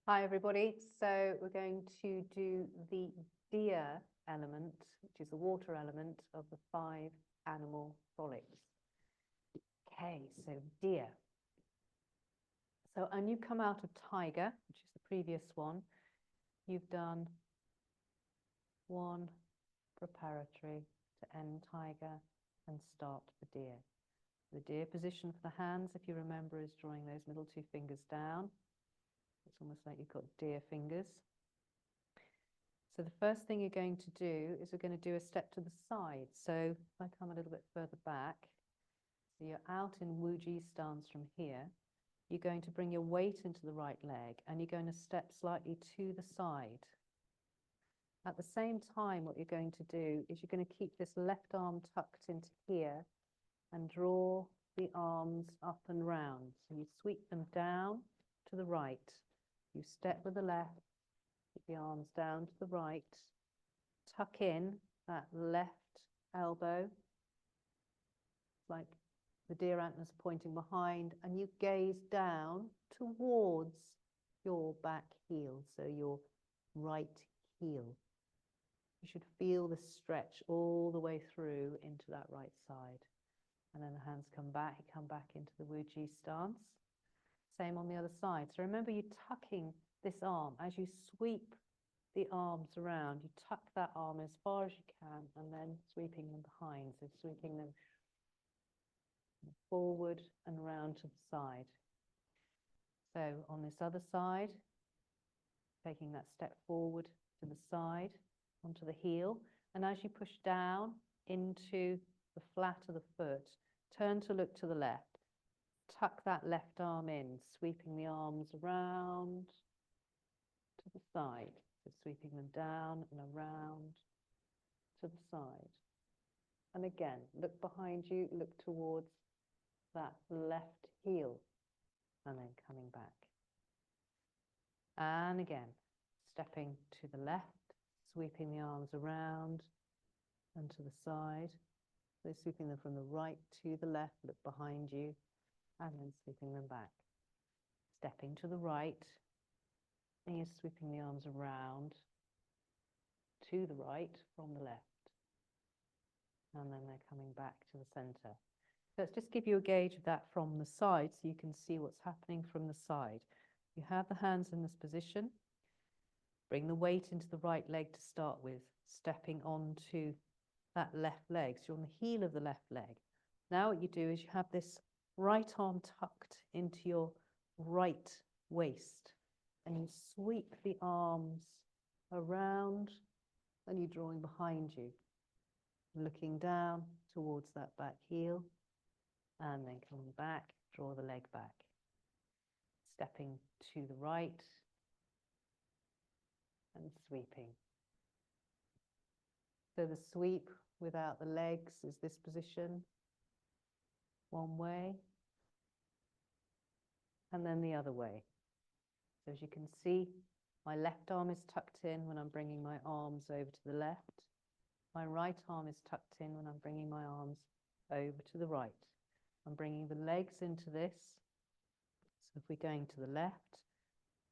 Hi everybody, so we're going to do the deer element, which is the water element of the Five Animal Frolics. Okay, so deer. So, and you come out of tiger, which is the previous one. You've done one preparatory to end tiger and start the deer. The deer position for the hands, if you remember, is drawing those middle two fingers down. It's almost like you've got deer fingers. So the first thing you're going to do is we're going to do a step to the side. So if I come a little bit further back, so you're out in Wuji stance from here, you're going to bring your weight into the right leg and you're going to step slightly to the side. At the same time, what you're going to do is you're going to keep this left arm tucked into here and draw the arms up and round. So you sweep them down to the right. You step with the left, keep the arms down to the right, tuck in that left elbow, like the deer antlers pointing behind, and you gaze down towards your back heel, so your right heel. You should feel the stretch all the way through into that right side. And then the hands come back into the Wuji stance. Same on the other side. So remember, you're tucking this arm as you sweep the arms around. You tuck that arm as far as you can and then sweeping them behind. So sweeping them forward and round to the side. So on this other side, taking that step forward to the side, onto the heel. And as you push down into the flat of the foot, turn to look to the left. Tuck that left arm in, sweeping the arms around to the side. So sweeping them down and around to the side. And again, look behind you, look towards that left heel, and then coming back. And again, stepping to the left, sweeping the arms around and to the side. So sweeping them from the right to the left, look behind you, and then sweeping them back. Stepping to the right, and you're sweeping the arms around to the right from the left. And then they're coming back to the center. So let's just give you a gauge of that from the side so you can see what's happening from the side. You have the hands in this position. Bring the weight into the right leg to start with, stepping onto that left leg. So you're on the heel of the left leg. Now what you do is you have this right arm tucked into your right waist and you sweep the arms around and you're drawing behind you, looking down towards that back heel and then coming back, draw the leg back. Stepping to the right and sweeping. So the sweep without the legs is this position, one way, and then the other way. So as you can see, my left arm is tucked in when I'm bringing my arms over to the left. My right arm is tucked in when I'm bringing my arms over to the right. I'm bringing the legs into this. So if we're going to the left,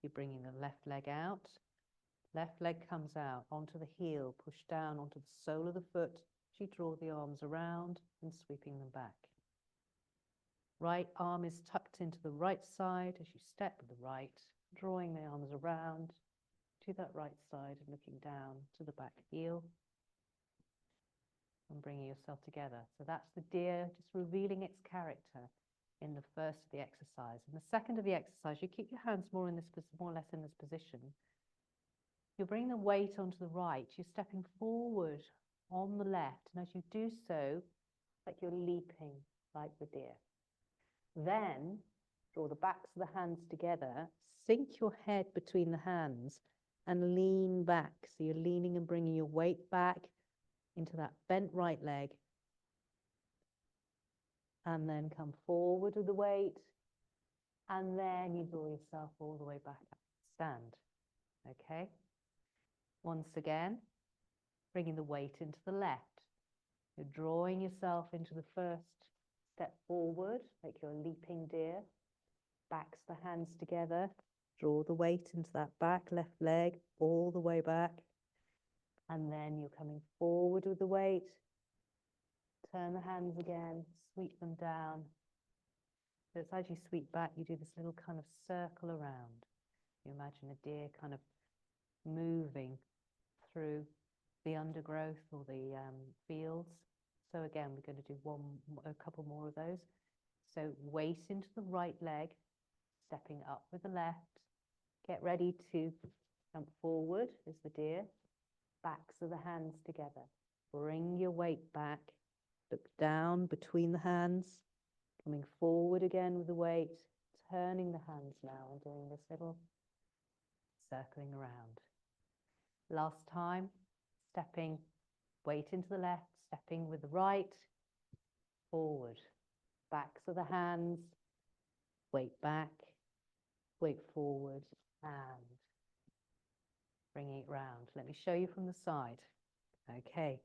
you're bringing the left leg out. Left leg comes out onto the heel, push down onto the sole of the foot. You draw the arms around and sweeping them back. Right arm is tucked into the right side as you step with the right, drawing the arms around to that right side and looking down to the back heel and bringing yourself together. So that's the deer, just revealing its character in the first of the exercise. In the second of the exercise, you keep your hands more or less in this position. You'll bring the weight onto the right. You're stepping forward on the left. And as you do so, like you're leaping like the deer. Then draw the backs of the hands together, sink your head between the hands and lean back. So you're leaning and bringing your weight back into that bent right leg. And then come forward with the weight. And then you draw yourself all the way back up. Stand. Okay? Once again, bringing the weight into the left. You're drawing yourself into the first step forward, like you're a leaping deer. Backs the hands together, Draw the weight into that back left leg, all the way back. And then you're coming forward with the weight. Turn the hands again, sweep them down. So it's as you sweep back, you do this little kind of circle around. You imagine a deer kind of moving through the undergrowth or the fields. So again, we're going to do a couple more of those. So weight into the right leg, stepping up with the left. Get ready to jump forward as the deer. Backs of the hands together. Bring your weight back. Look down between the hands. Coming forward again with the weight. Turning the hands now and doing this little circling around. Last time, stepping, weight into the left, stepping with the right, forward. Backs of the hands, weight back, weight forward, and bringing it round. Let me show you from the side. Okay.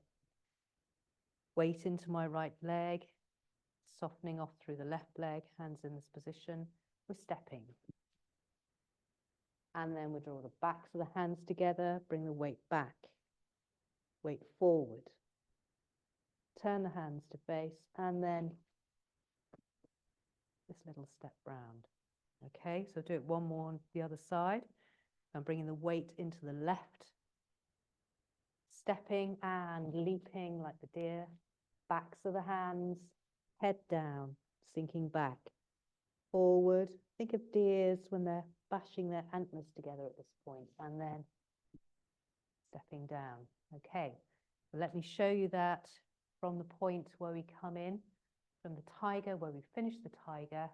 Weight into my right leg, softening off through the left leg, hands in this position. We're stepping. And then we draw the backs of the hands together, bring the weight back, weight forward. Turn the hands to face, and then this little step round. Okay, so do it one more on the other side. I'm bringing the weight into the left, stepping and leaping like the deer. Backs of the hands, head down, sinking back, forward. Think of deers when they're bashing their antlers together at this point, and then stepping down. Okay, let me show you that from the point where we come in, from the tiger, where we finish the tiger,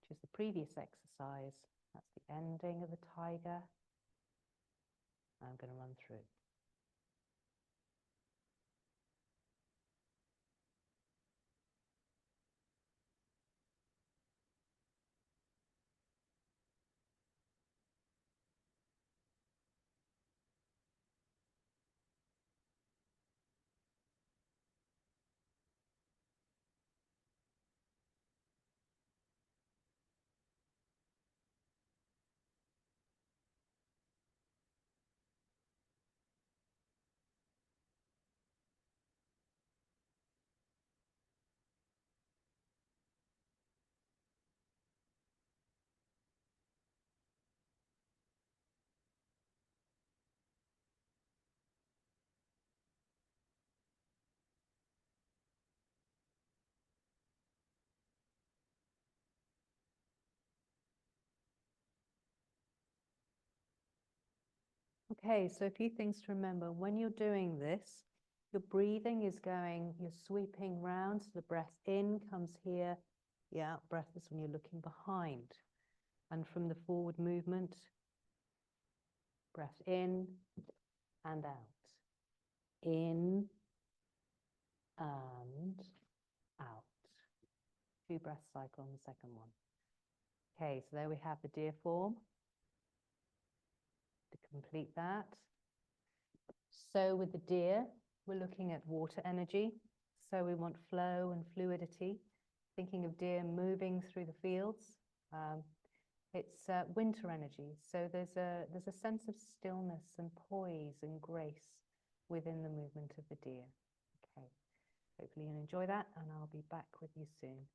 which is the previous exercise. That's the ending of the tiger. I'm going to run through. Okay, so a few things to remember. When you're doing this, your breathing is going, you're sweeping round, so the breath in comes here, the out breath is when you're looking behind. And from the forward movement, breath in and out. In and out. 2 breath cycle on the second one. Okay, so there we have the deer form. To complete that. So with the deer, we're looking at water energy. So we want flow and fluidity. Thinking of deer moving through the fields. It's winter energy. So there's a sense of stillness and poise and grace within the movement of the deer. Okay, hopefully you'll enjoy that, and I'll be back with you soon.